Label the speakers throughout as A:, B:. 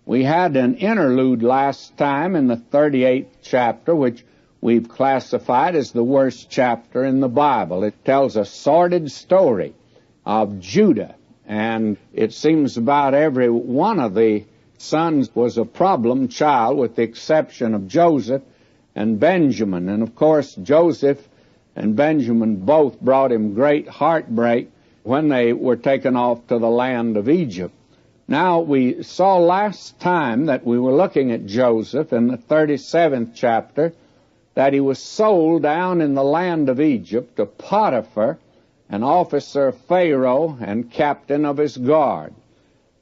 A: We had an interlude last time in the 38th chapter, which we've classified as the worst chapter in the Bible. It tells a sordid story of Judah, and it seems about every one of the sons was a problem child, with the exception of Joseph and Benjamin. And of course, Joseph and Benjamin both brought him great heartbreak when they were taken off to the land of Egypt. Now, we saw last time that we were looking at Joseph in the 37th chapter, that he was sold down in the land of Egypt to Potiphar, an officer of Pharaoh and captain of his guard.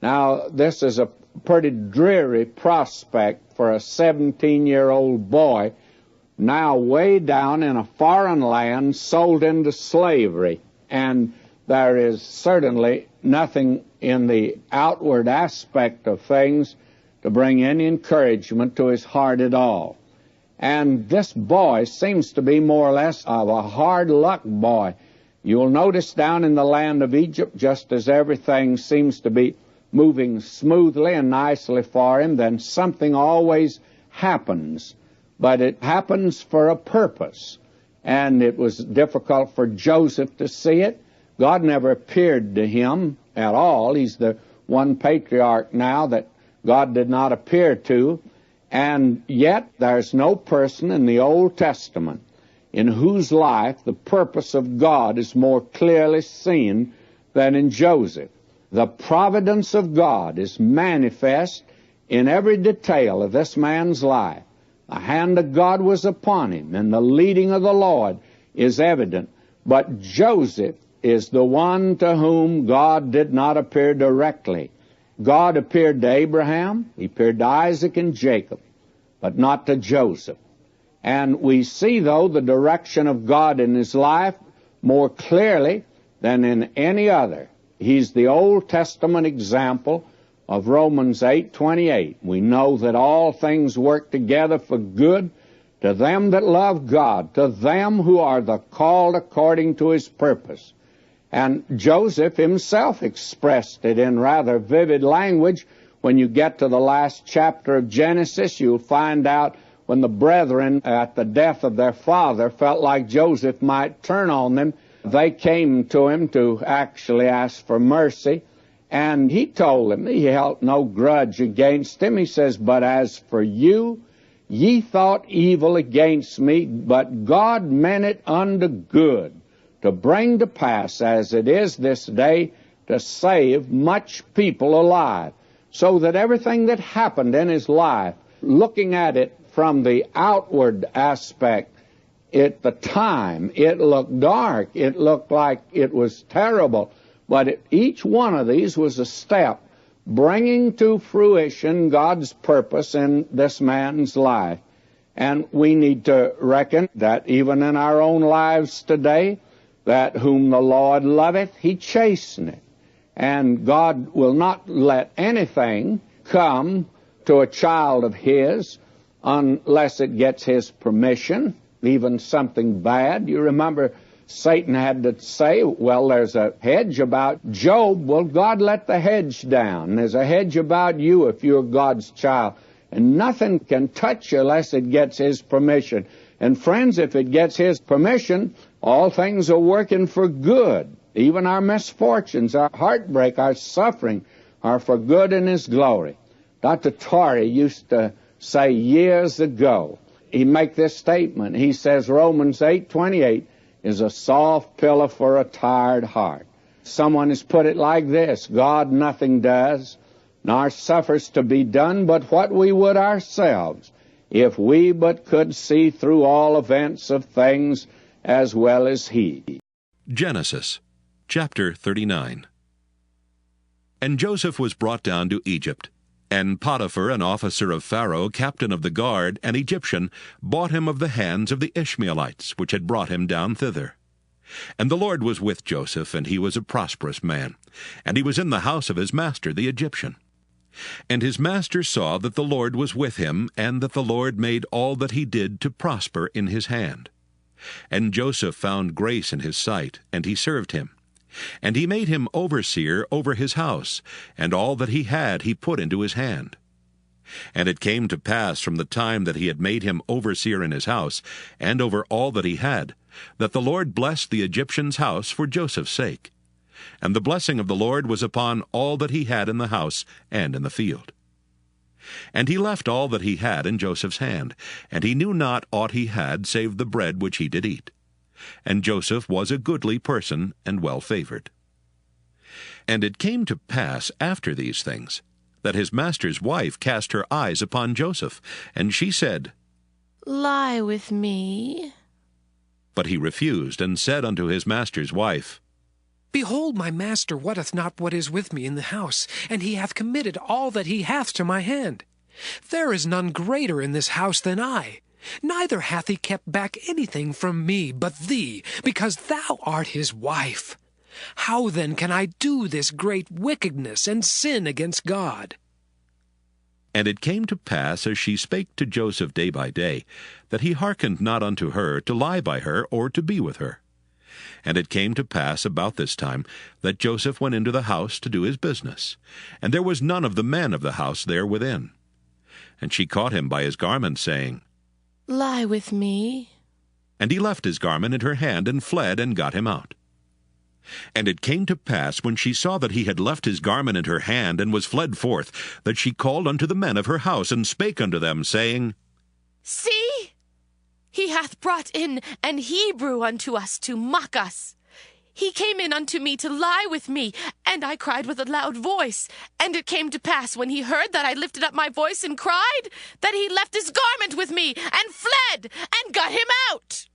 A: Now, this is a pretty dreary prospect for a 17-year-old boy now way down in a foreign land, sold into slavery. And there is certainly nothing in the outward aspect of things to bring any encouragement to his heart at all. And this boy seems to be more or less of a hard luck boy. You'll notice down in the land of Egypt, just as everything seems to be moving smoothly and nicely for him, then something always happens. But it happens for a purpose. And it was difficult for Joseph to see it. God never appeared to him at all. He's the one patriarch now that God did not appear to. And yet there's no person in the Old Testament in whose life the purpose of God is more clearly seen than in Joseph. The providence of God is manifest in every detail of this man's life. The hand of God was upon him, and the leading of the Lord is evident. But Joseph is the one to whom God did not appear directly. God appeared to Abraham, he appeared to Isaac and Jacob, but not to Joseph. And we see, though, the direction of God in his life more clearly than in any other. He's the Old Testament example of Romans 8:28. We know that all things work together for good to them that love God, to them who are the called according to his purpose. And Joseph himself expressed it in rather vivid language. When you get to the last chapter of Genesis, you'll find out when the brethren, at the death of their father, felt like Joseph might turn on them, they came to him to actually ask for mercy. And he told them, he held no grudge against him. He says, "But as for you, ye thought evil against me, but God meant it unto good, to bring to pass, as it is this day, to save much people alive." So that everything that happened in his life, looking at it from the outward aspect, at the time, it looked dark. It looked like it was terrible. But each one of these was a step bringing to fruition God's purpose in this man's life. And we need to reckon that even in our own lives today, that whom the Lord loveth, he chasteneth. And God will not let anything come to a child of his unless it gets his permission, even something bad. You remember Satan had to say, well, there's a hedge about Job. Well, God let the hedge down. There's a hedge about you if you're God's child. And nothing can touch you unless it gets his permission. And friends, if it gets his permission, all things are working for good. Even our misfortunes, our heartbreak, our suffering are for good in his glory. Dr. Torrey used to say years ago, he'd make this statement. He says, Romans 8:28 is a soft pillow for a tired heart. Someone has put it like this: God nothing does, nor suffers to be done, but what we would ourselves, if we but could see through all events of things as well as he.
B: Genesis, chapter 39. And Joseph was brought down to Egypt, and Potiphar, an officer of Pharaoh, captain of the guard, an Egyptian, bought him of the hands of the Ishmaelites, which had brought him down thither. And the Lord was with Joseph, and he was a prosperous man, and he was in the house of his master the Egyptian. And his master saw that the Lord was with him, and that the Lord made all that he did to prosper in his hand. And Joseph found grace in his sight, and he served him. And he made him overseer over his house, and all that he had he put into his hand. And it came to pass from the time that he had made him overseer in his house, and over all that he had, that the Lord blessed the Egyptian's house for Joseph's sake. And the blessing of the Lord was upon all that he had in the house and in the field. And he left all that he had in Joseph's hand, and he knew not aught he had save the bread which he did eat. And Joseph was a goodly person and well favored. And it came to pass after these things, that his master's wife cast her eyes upon Joseph, and she said,
C: Lie with me.
B: But he refused, and said unto his master's wife,
D: Behold, my master wotteth not what is with me in the house, and he hath committed all that he hath to my hand. There is none greater in this house than I. Neither hath he kept back anything from me but thee, because thou art his wife. How then can I do this great wickedness and sin against God?
B: And it came to pass, as she spake to Joseph day by day, that he hearkened not unto her to lie by her or to be with her. And it came to pass about this time that Joseph went into the house to do his business, and there was none of the men of the house there within. And she caught him by his garment, saying,
C: Lie with me.
B: And he left his garment in her hand, and fled, and got him out. And it came to pass, when she saw that he had left his garment in her hand, and was fled forth, that she called unto the men of her house, and spake unto them, saying,
C: See, he hath brought in an Hebrew unto us to mock us. He came in unto me to lie with me, and I cried with a loud voice. And it came to pass, when he heard that I lifted up my voice and cried, that he left his garment with me, and fled, and got him out.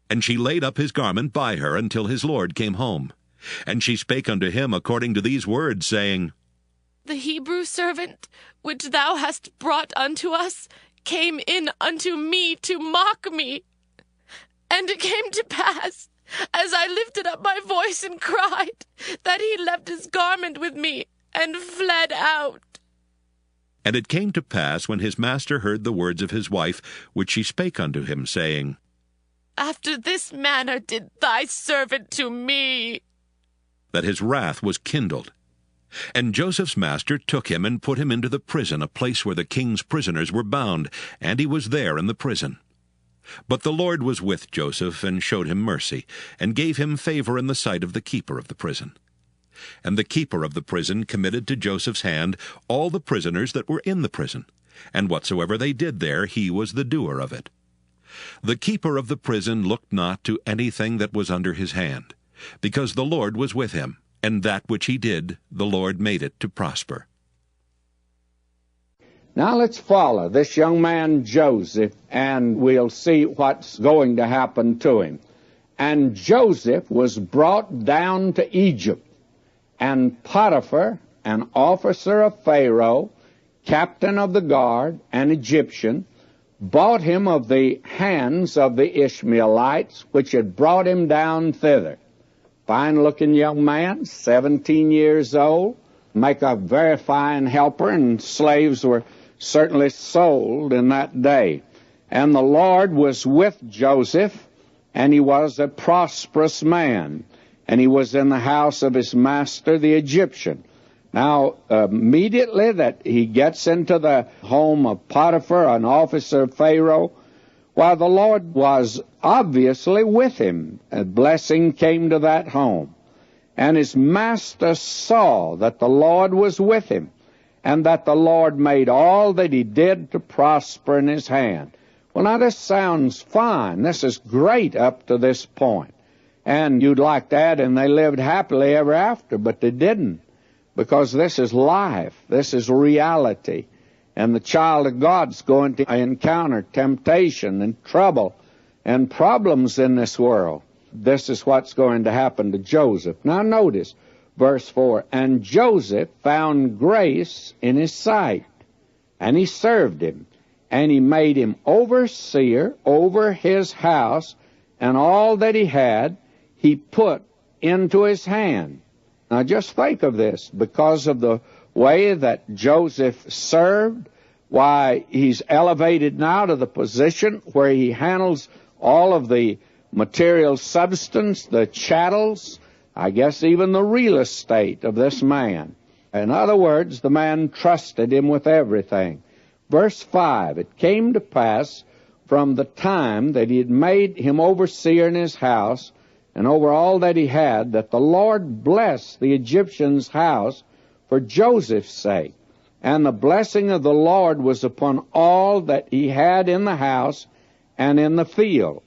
B: And she laid up his garment by her until his lord came home. And she spake unto him according to these words, saying,
C: The Hebrew servant, which thou hast brought unto us, came in unto me to mock me. And it came to pass, as I lifted up my voice and cried, that he left his garment with me, and fled out.
B: And it came to pass, when his master heard the words of his wife, which she spake unto him, saying,
C: After this manner did thy servant to me,
B: that his wrath was kindled. And Joseph's master took him, and put him into the prison, a place where the king's prisoners were bound, and he was there in the prison. But the Lord was with Joseph, and showed him mercy, and gave him favor in the sight of the keeper of the prison. And the keeper of the prison committed to Joseph's hand all the prisoners that were in the prison, and whatsoever they did there, he was the doer of it. The keeper of the prison looked not to anything that was under his hand, because the Lord was with him, and that which he did, the Lord made it to prosper.
A: Now let's follow this young man Joseph, and we'll see what's going to happen to him. And Joseph was brought down to Egypt, and Potiphar, an officer of Pharaoh, captain of the guard, an Egyptian, bought him of the hands of the Ishmaelites, which had brought him down thither. Fine-looking young man, 17 years old, make a very fine helper, and slaves were certainly sold in that day. And the Lord was with Joseph, and he was a prosperous man, and he was in the house of his master, the Egyptian. Now, immediately that he gets into the home of Potiphar, an officer of Pharaoh, while the Lord was obviously with him. A blessing came to that home. And his master saw that the Lord was with him, and that the Lord made all that he did to prosper in his hand. Well, now this sounds fine. This is great up to this point. And you'd like that, and they lived happily ever after, but they didn't. Because this is life. This is reality. And the child of God's going to encounter temptation and trouble and problems in this world. This is what's going to happen to Joseph. Now notice, verse 4, And Joseph found grace in his sight, and he served him, and he made him overseer over his house, and all that he had he put into his hand. Now just think of this. Because of the way that Joseph served, why, he's elevated now to the position where he handles all of the material substance, the chattels, I guess even the real estate of this man. In other words, the man trusted him with everything. Verse 5, it came to pass from the time that he had made him overseer in his house and over all that he had, that the Lord blessed the Egyptian's house for Joseph's sake. And the blessing of the Lord was upon all that he had in the house and in the field.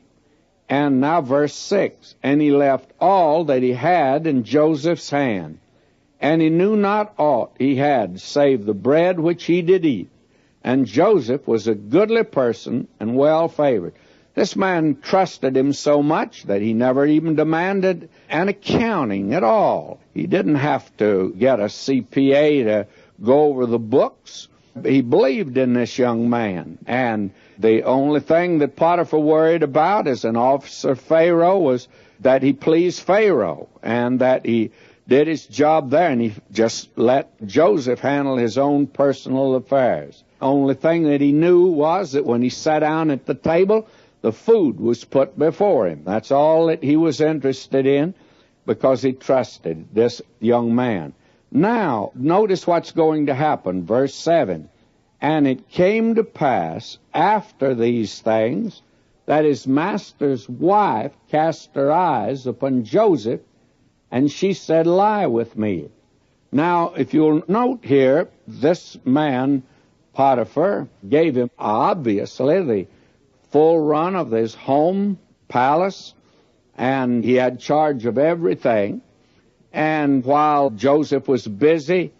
A: And now verse 6, and he left all that he had in Joseph's hand. And he knew not aught he had, save the bread which he did eat. And Joseph was a goodly person and well favored. This man trusted him so much that he never even demanded an accounting at all. He didn't have to get a CPA to go over the books. He believed in this young man. And the only thing that Potiphar worried about as an officer of Pharaoh was that he pleased Pharaoh and that he did his job there, and he just let Joseph handle his own personal affairs. Only thing that he knew was that when he sat down at the table, the food was put before him. That's all that he was interested in, because he trusted this young man. Now, notice what's going to happen. Verse 7, and it came to pass after these things that his master's wife cast her eyes upon Joseph, and she said, lie with me. Now, if you'll note here, this man, Potiphar, gave him obviously the full run of his home, palace, and he had charge of everything. And while Joseph was busy,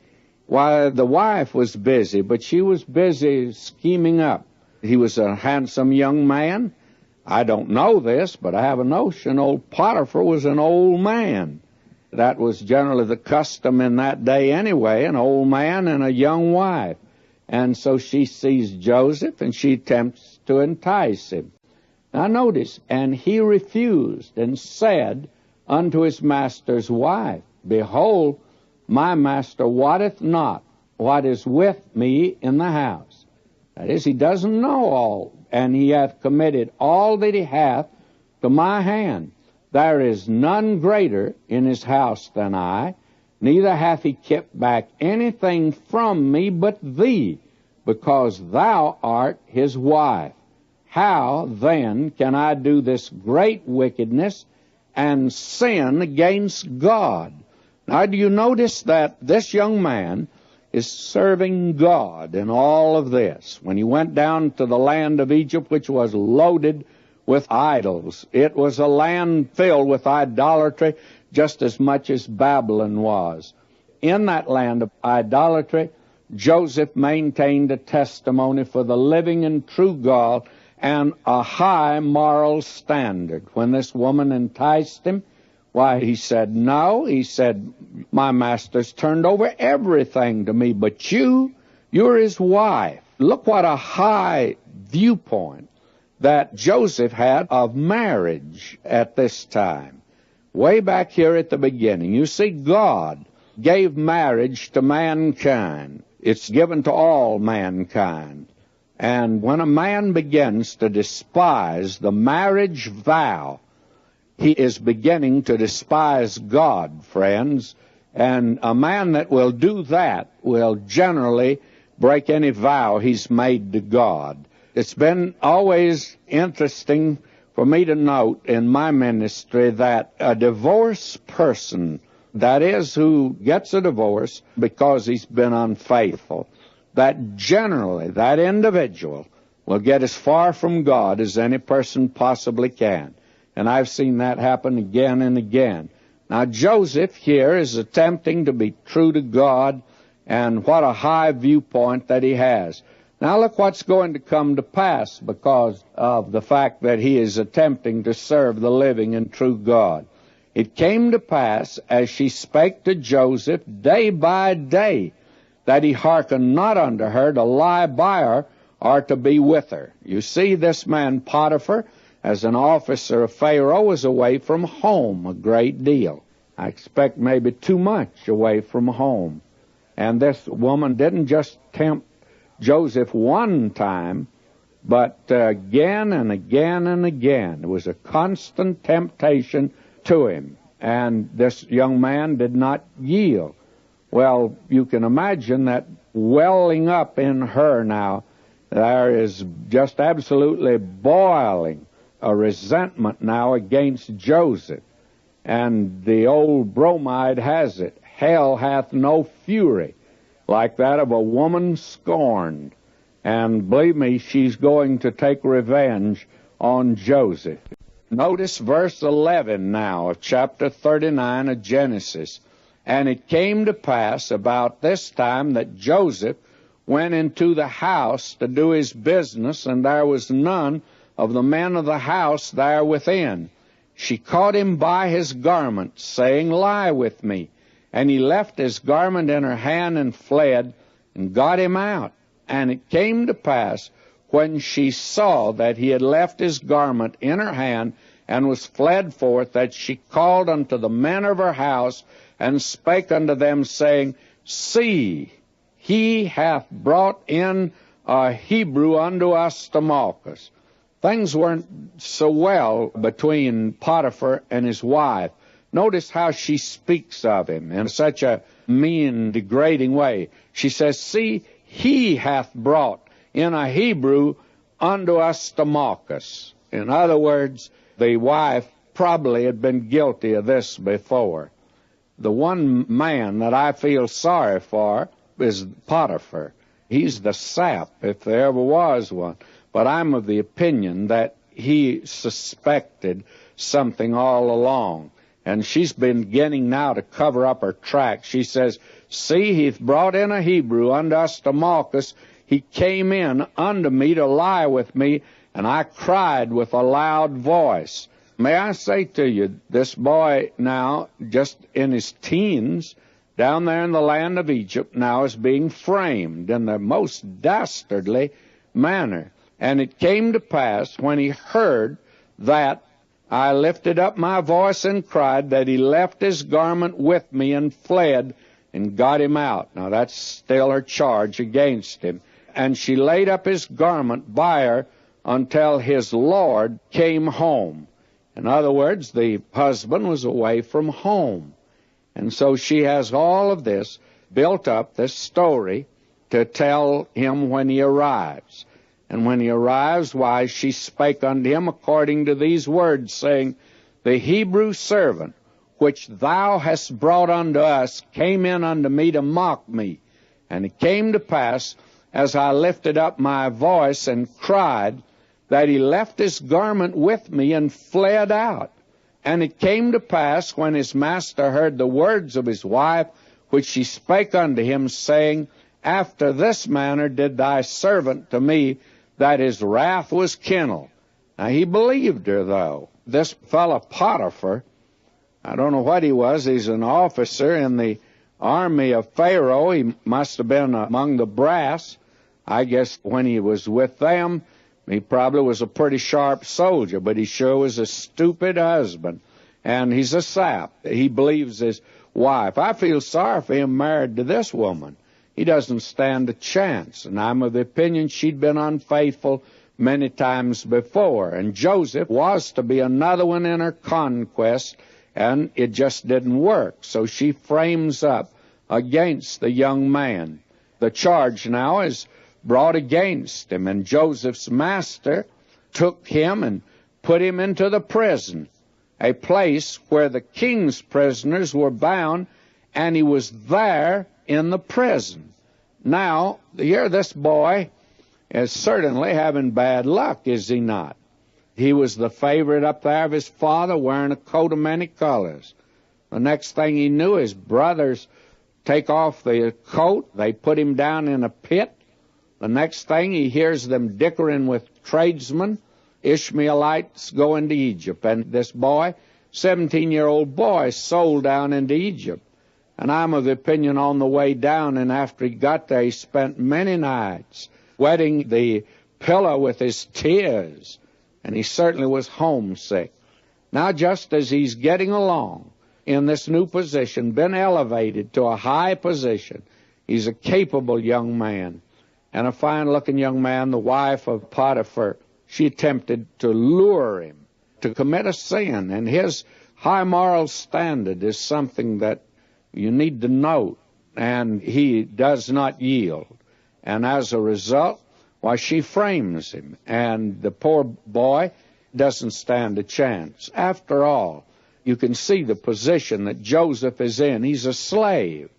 A: while the wife was busy, but she was busy scheming up. He was a handsome young man. I don't know this, but I have a notion old Potiphar was an old man. That was generally the custom in that day anyway, an old man and a young wife. And so she sees Joseph, and she attempts to entice him. Now notice, and he refused, and said unto his master's wife, behold, my master wotteth not what is with me in the house. That is, he doesn't know all, and he hath committed all that he hath to my hand. There is none greater in his house than I, neither hath he kept back anything from me but thee, because thou art his wife. How then can I do this great wickedness and sin against God? Now, do you notice that this young man is serving God in all of this? When he went down to the land of Egypt, which was loaded with idols, it was a land filled with idolatry just as much as Babylon was. In that land of idolatry, Joseph maintained a testimony for the living and true God and a high moral standard. When this woman enticed him, why, he said, no. He said, my master's turned over everything to me, but you're his wife. Look what a high viewpoint that Joseph had of marriage at this time. Way back here at the beginning, you see, God gave marriage to mankind. It's given to all mankind. And when a man begins to despise the marriage vow, he is beginning to despise God, friends. And a man that will do that will generally break any vow he's made to God. It's been always interesting for me to note in my ministry that a divorced person, that is, who gets a divorce because he's been unfaithful, that generally that individual will get as far from God as any person possibly can. And I've seen that happen again and again. Now, Joseph here is attempting to be true to God, and what a high viewpoint that he has. Now look what's going to come to pass because of the fact that he is attempting to serve the living and true God. It came to pass, as she spake to Joseph day by day, that he hearkened not unto her to lie by her or to be with her. You see, this man Potiphar, as an officer of Pharaoh, was away from home a great deal. I expect maybe too much away from home. And this woman didn't just tempt Joseph one time, but again and again and again. It was a constant temptation to him, and this young man did not yield. Well, you can imagine that welling up in her now There is just absolutely boiling a resentment now against Joseph. And the old bromide has it, hell hath no fury like that of a woman scorned. And believe me, she's going to take revenge on Joseph. Notice verse 11 now of chapter 39 of Genesis. And it came to pass about this time that Joseph went into the house to do his business, and there was none of the men of the house there within. She caught him by his garment, saying, Lie with me. And he left his garment in her hand and fled, and got him out. And it came to pass, when she saw that he had left his garment in her hand, and was fled forth, that she called unto the men of her house, and spake unto them, saying, See, he hath brought in a Hebrew unto us to mock us. Things weren't so well between Potiphar and his wife. Notice how she speaks of him in such a mean, degrading way. She says, See, he hath brought in a Hebrew unto us to mock us. In other words, the wife probably had been guilty of this before. The one man that I feel sorry for is Potiphar. He's the sap, if there ever was one. But I'm of the opinion that he suspected something all along. And she's been beginning now to cover up her tracks. She says, See, he hath brought in a Hebrew unto us to mock us. He came in unto me to lie with me, and I cried with a loud voice. May I say to you, this boy now, just in his teens, down there in the land of Egypt, now is being framed in the most dastardly manner. And it came to pass, when he heard that, I lifted up my voice and cried, that he left his garment with me and fled and got him out. Now that's still her charge against him. And she laid up his garment by her until his Lord came home. In other words, the husband was away from home. And so she has all of this built up, this story, to tell him when he arrives. And when he arrives, why, she spake unto him according to these words, saying, The Hebrew servant, which thou hast brought unto us, came in unto me to mock me. And it came to pass, as I lifted up my voice and cried, that he left his garment with me and fled out. And it came to pass, when his master heard the words of his wife, which she spake unto him, saying, After this manner did thy servant to me, that his wrath was kindled. Now he believed her, though. This fellow Potiphar, I don't know what he was. He's an officer in the army of Pharaoh. He must have been among the brass. I guess when he was with them, he probably was a pretty sharp soldier, but he sure was a stupid husband. And he's a sap. He believes his wife. I feel sorry for him married to this woman. He doesn't stand a chance. And I'm of the opinion she'd been unfaithful many times before. And Joseph was to be another one in her conquest, and it just didn't work. So she frames up against the young man. The charge now is brought against him, and Joseph's master took him and put him into the prison, a place where the king's prisoners were bound, and he was there in the prison. Now, here this boy is certainly having bad luck, is he not? He was the favorite up there of his father, wearing a coat of many colors. The next thing he knew, his brothers take off the coat, they put him down in a pit. The next thing, he hears them dickering with tradesmen, Ishmaelites going to Egypt. And this boy, 17-year-old boy, sold down into Egypt. And I'm of the opinion on the way down, and after he got there, he spent many nights wetting the pillow with his tears. And he certainly was homesick. Now, just as he's getting along in this new position, been elevated to a high position, he's a capable young man. And a fine-looking young man, the wife of Potiphar, she attempted to lure him to commit a sin. And his high moral standard is something that you need to note. And he does not yield. And as a result, Why, she frames him, and the poor boy doesn't stand a chance. After all, you can see the position that Joseph is in. He's a slave.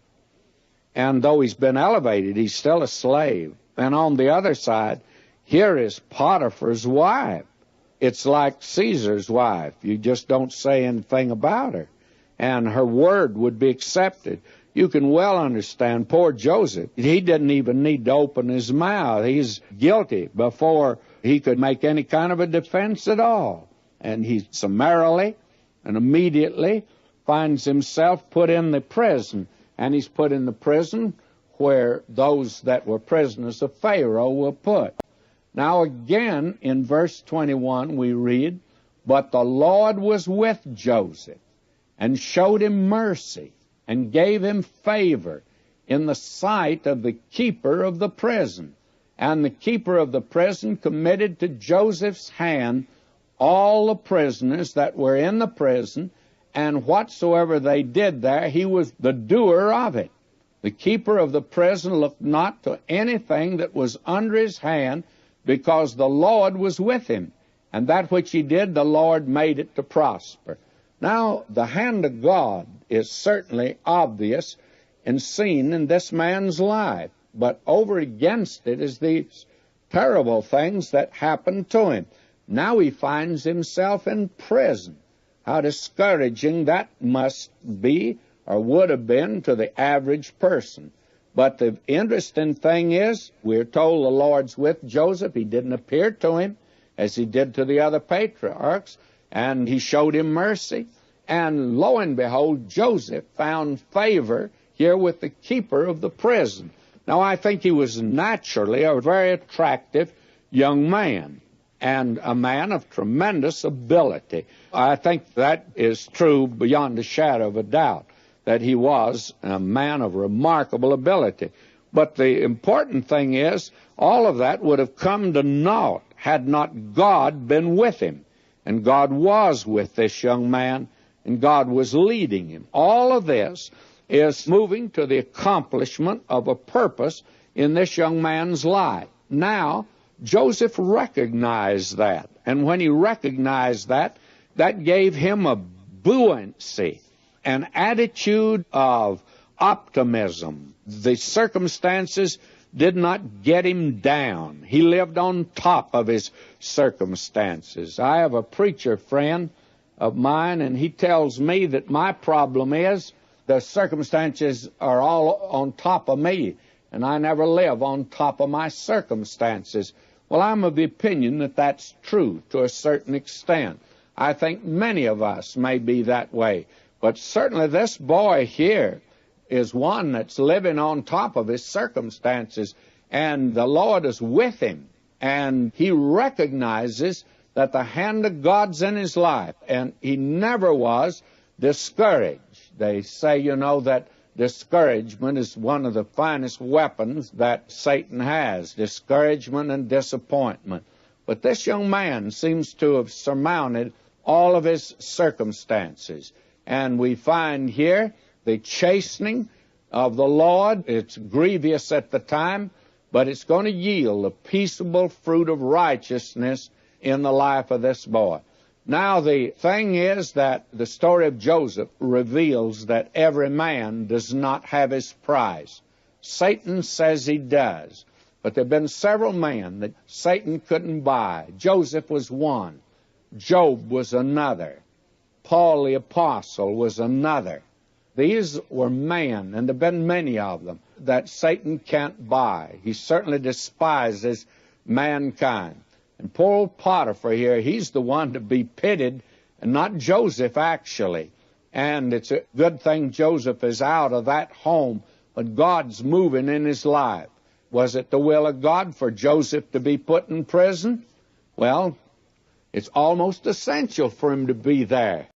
A: And though he's been elevated, he's still a slave. And on the other side, here is Potiphar's wife. It's like Caesar's wife. You just don't say anything about her, and her word would be accepted. You can well understand poor Joseph. He didn't even need to open his mouth. He's guilty before he could make any kind of a defense at all. And he summarily and immediately finds himself put in the prison. And he's put in the prison where those that were prisoners of Pharaoh were put. Now again, in verse 21, we read, "But the Lord was with Joseph, and showed him mercy, and gave him favor in the sight of the keeper of the prison. And the keeper of the prison committed to Joseph's hand all the prisoners that were in the prison, and whatsoever they did there, he was the doer of it. The keeper of the prison looked not to anything that was under his hand, because the Lord was with him. And that which he did, the Lord made it to prosper." Now, the hand of God is certainly obvious and seen in this man's life. But over against it is these terrible things that happened to him. Now he finds himself in prison. How discouraging that must be, or would have been, to the average person. But the interesting thing is, we're told the Lord's with Joseph. He didn't appear to him as he did to the other patriarchs, and he showed him mercy. And lo and behold, Joseph found favor here with the keeper of the prison. Now, I think he was naturally a very attractive young man, and a man of tremendous ability. I think that is true beyond a shadow of a doubt, that he was a man of remarkable ability. But the important thing is, all of that would have come to naught had not God been with him. And God was with this young man, and God was leading him. All of this is moving to the accomplishment of a purpose in this young man's life. Now, Joseph recognized that. And when he recognized that, that gave him a buoyancy, an attitude of optimism. The circumstances did not get him down. He lived on top of his circumstances. I have a preacher friend of mine, and he tells me that my problem is the circumstances are all on top of me, and I never live on top of my circumstances. Well, I'm of the opinion that that's true to a certain extent. I think many of us may be that way. But certainly this boy here is one that's living on top of his circumstances, and the Lord is with him, and he recognizes that the hand of God's in his life, and he never was discouraged. They say, you know, that discouragement is one of the finest weapons that Satan has, discouragement and disappointment. But this young man seems to have surmounted all of his circumstances. And we find here the chastening of the Lord. It's grievous at the time, but it's going to yield a peaceable fruit of righteousness in the life of this boy. Now, the thing is that the story of Joseph reveals that every man does not have his price. Satan says he does, but there have been several men that Satan couldn't buy. Joseph was one. Job was another. Paul the Apostle was another. These were men, and there have been many of them, that Satan can't buy. He certainly despises mankind. And poor old Potiphar here, he's the one to be pitied, and not Joseph, actually. And it's a good thing Joseph is out of that home, but God's moving in his life. Was it the will of God for Joseph to be put in prison? Well, it's almost essential for him to be there.